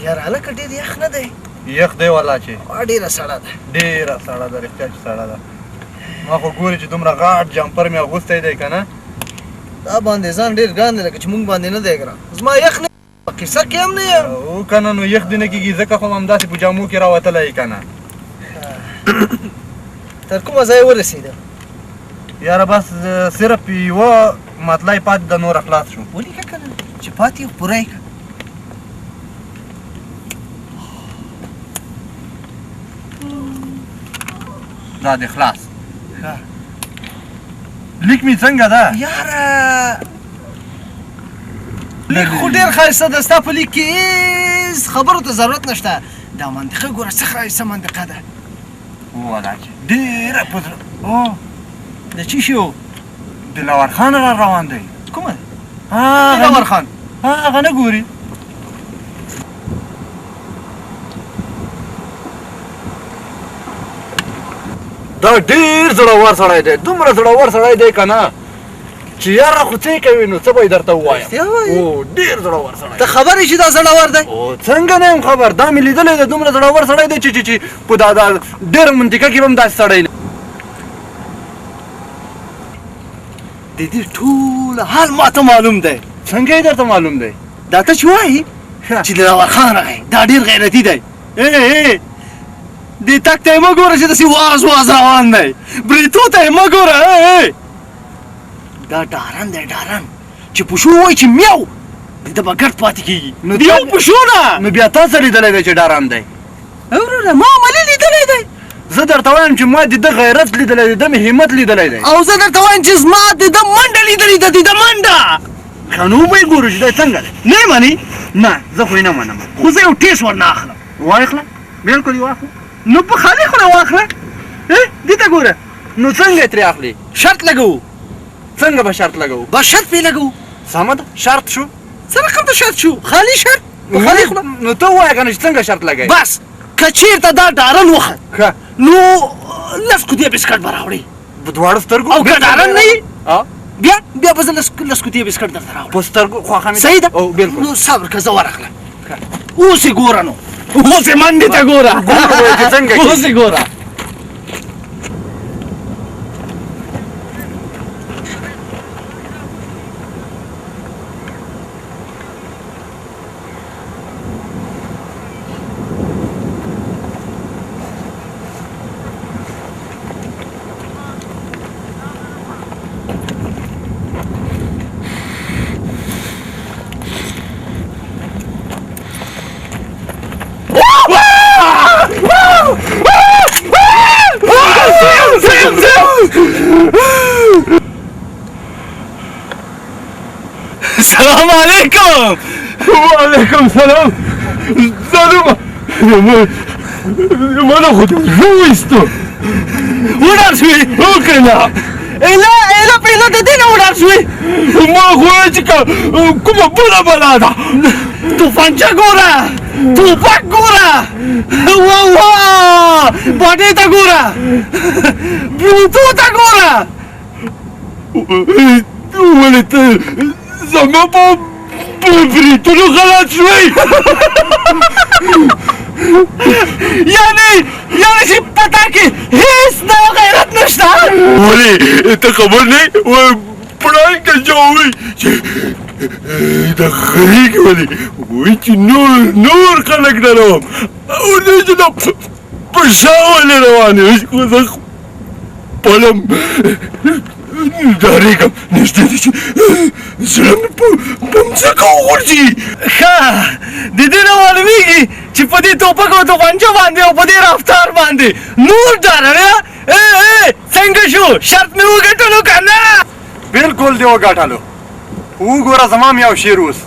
یاره هلکه ډېر یخ نه دی؟ یخ دی والله چې ډېره سړه ده. ډېره سړه ده، رښتیا چې سړه ده. ما خو ګورې چې دومره غاټ جمپر مې اغوستی دی که نه. دا باندې ځان ډېر ګران دی لکه چې موږ باندې نه دی ګران. زما یخ نه قصه کې هم نه یم. او که نه نو یخ دې نه کېږي ځکه خو همداسې په جامو کې راوتلی یې که نه. تر کومه ځای ورسېده؟ یاره بس صرف یوه مطلع یې پاتې ده، نوره خلاص شو. ولیکه که نه چې پاتې یو پوره یې که. دا دې خلاص. لیک مې څنګه ده؟ یاره لیک خو ډېر ښایسته ده. ستا په لیک کې هېڅ خبرو ته ضرورت نشته. دا منطقه ګوره څه ښایسته منطقه ده. والله چې ډېره په زړه. او د چی شي و؟ دلاور خان را روان دی. کومه؟ دلاور خان هغه نه ګوري؟ دا ډېر زړور سړی دی، دومره زړور سړی دی که نه چې یاره خو څه یې کوي نو څه به یې درته ووایم. او ډېر زړور سړی. ته خبر یې چې دا زړور دی؟ او څنګه نه یم خبر، دا مې لیدلی دی. دومره زړور سړی دی چې په دا ډېره منطقه کې به هم داسې سړی نه. د دې ټول حال ماته معلوم دی. څنګه یې درته معلوم دی؟ دا ته چې وایي چې دلاور خان راغی دا ډېر غیرتي دی. دې تګ ته یې مه ګوره چې داسې واز واز روان دی. بریتو ته یې مه ګوره. دا ډارن دی ډارن چې پشو وایي چې میو د ده به ګډ پاتې کېږي. نو د یو پشو نه نو بیا تاسو لیدلی دی چې ډارن دی؟ وروره ما عملي لیدلی دی. زه درته وایم چې ما د ده غیرت لیدلی دی، د مې همت لیدلی دی. او زه درته وایم چې زما د ده منډه لیدلې ده. د ده منډه ښه نو وبه یې ګورو چې دی څنګه دی. نه یې منې؟ نه زه خو یې نه منم. خو زه یو ټیسټ ورنه اخلم. واخله بلکل یې واخله. نو په خالي خوله واخله. دې ته ګوره. نو څنګه یې ترې اخلي؟ شرط لګوو. څنګه به شرط لګوو؟ بس شرط پرې لګوو. سمه ده شرط شو. څه رقم ته شرط شو؟ خالي شرط په خالي خوله. نو ته ووایه که نه چې څنګه شرط لګوې. بس که چېرته دا ډارن وخت ښه نو لس کوتې بسکټ به راوړې. په دواړو سترګو. او که ډارن نه یې بیا به زه لس کوتې بسکټ درته راوړم. په سترګو خواښه مې صحیح ده. او بلکل. نو صبر که زه ورغلم. اوس یې ګوره نو اوس یې منډې ته ګوره. اوس یې ګوره. السلام علیکم. وعلیکم سلام. ظالمه مانا خود رویستو وډار شوې. او که نه ایله پیله د دې نه وډار شوې. ما خو وایه چې کومه بله بلا ده. توپنچه ګوره، توپک ګوره، واه باډۍ ته ګوره، بلوتو ته ګوره. ولې ته زما په بریتونو غلط شوی؟ یعنې چې په تا کې هېڅ د غیرت نشته؟ ولې ته خبر نه یې پړای که جوړوي چې د غریږي ولې وایي چې نور خلک ډاروم ورته چې دا په شا ولې روان یې خو زه خپله ډارېږم نږدې دی چې زړه مې په مځکه وغورځي. ښه د دې نه معلومېږي چې په دې توپک او توپنچه باندې او په دې رفتار باندې نور ډاروې. څنګه شو شرط مې وګټلو که نه؟ بلکل دې وګټلو. وګوره زما مې یو شعر اوس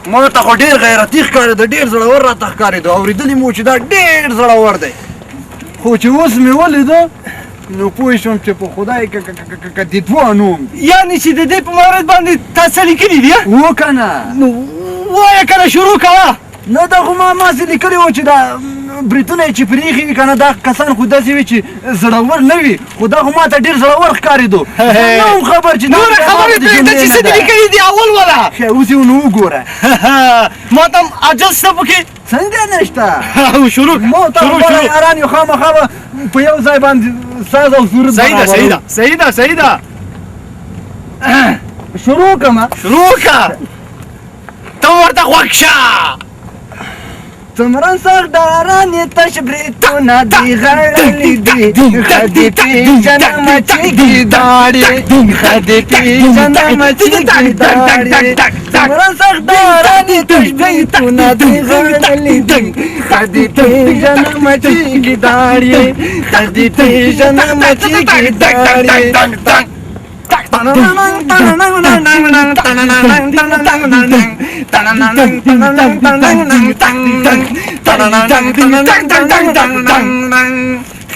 ما ته خو ډېر غیرتي ښکارېده، ډېر زړور راته ښکارېده. اورېدلي مو چې دا ډېر زړور دی، خو چې اوس مې ولیده نو پوه شوم چې په خدای که د دوه نوم. یعنې چې د دې په مورد باندې تا څه لیکلي دي؟ و که نه؟ نو وایه که نه شروع کوه. نه دا خو ماسې لیکلي وو چې دا بریتونه یې چې پرېښي وي که نه دا کسان خو داسې وي چې زړور نه وي، خو دا خو ما ته ډېر زړور ښکارېدو. نه وم خبر چې نورې خبرې پرېږده چې څه دې لیکلي دي او اول ولا ښه اوس یې نو وګوره ما ته عجز شته پکې څنګه نشته شروع مو ته شروع وګوره شروع یاران یو خامخا به په یو ځای باندې ساز او صورت صحیح ده صحیح ده صحیح ده صحیح ده شروع کړه شروع کا ته ورته غوږ شه څومره سردارانې تش بریتونه دي غړلي دي ښه دې پېژنم چې ګیداړې ښه دې پېژنم چې ګیداړې څومره سردارانې تش بریتونه دي غړلي دي ښه دې پېژنم چې ګیداړې ښه دې پېژنم چې ګیداړې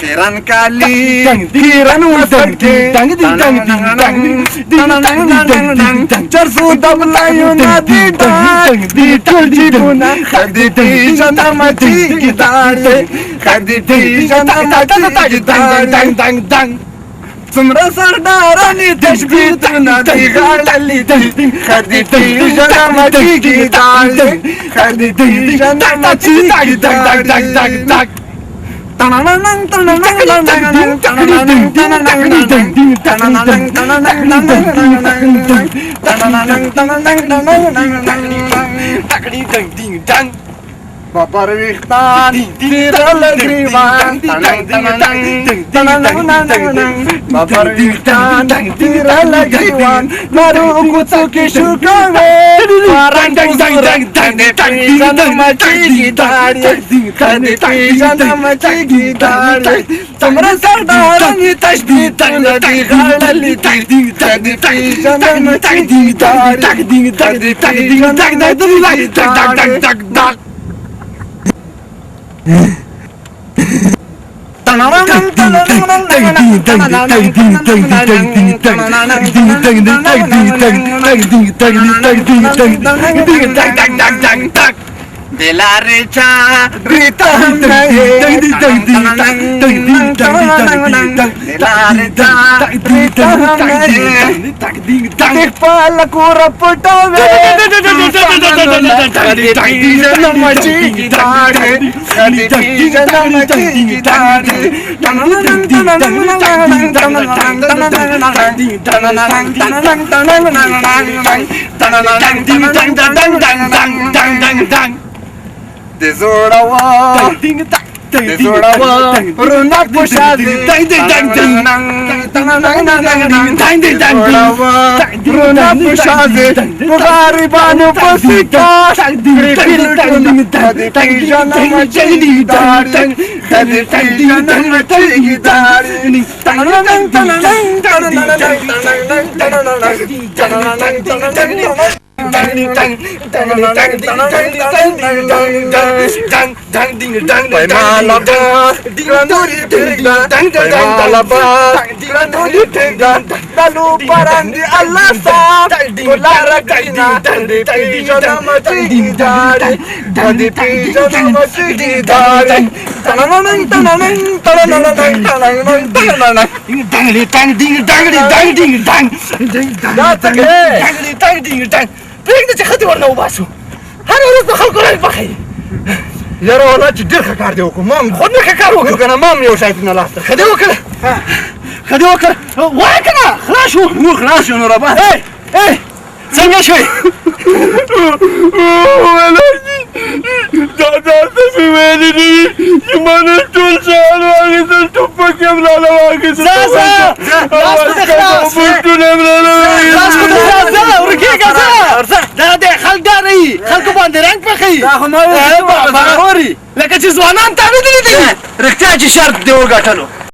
خیرن کالی خیرن وسکے چرسو دبلایونا دی ڈانگ دی ٹوڑی بونا خردی تیشنا مچی کی داڑے خردی تیشنا مچی کی داڑے څومره سردارانې تشبیهونه دي غړلي دي ښه دې پېژنه مچېږي داړې ښه دې پېژنه مچېږي داړې بابر ویختان تیرا لگریوان بابر ویختان تیرا لگریوان مارو کوڅو کې شوکاوي پاران پیژن مچېږي داړې کدې پیژن مچېږي داړې څومره سردارانې تشبیهونه دي غړلي دي کدې پیژن مچېږي داړې دلارے چا ریتا ہم رہے دلارے چا ریتا ہم رہے دیکھ پالا کو رپٹاوے کدی پیژن مچېږي داړې کدی پیژن مچېږي داړې د زوړوا رونق پشازي رونق پشازي غریبانو پسې کاش کدې پیژن مچېږي داړې کدې پیژن مچېږي پرېږده چې ښځې ورنه وباسو هره ورځ د خلکو رنګ پخوي یاره والله چې ډېر ښه کار دې وکړو ما هم خود مې ښه کار وکړو که نه ما هم یو شی نه لاسته ښه دې وکړه ښه دې وکړه وایه که نه خلاص شو موږ خلاص شو نو رابه څنګه شوې دا تاسو مې ویلي دي چې ما نن ټول شیان واخیستل ټوپک یې هم راله واخیستل بوټونه یې هم راله دا دی خلکداري خلکو باندې رنګ پخوي لکه چې ځوانان تا نه دي لیدلي رښتیا چې شرط دې وګټلو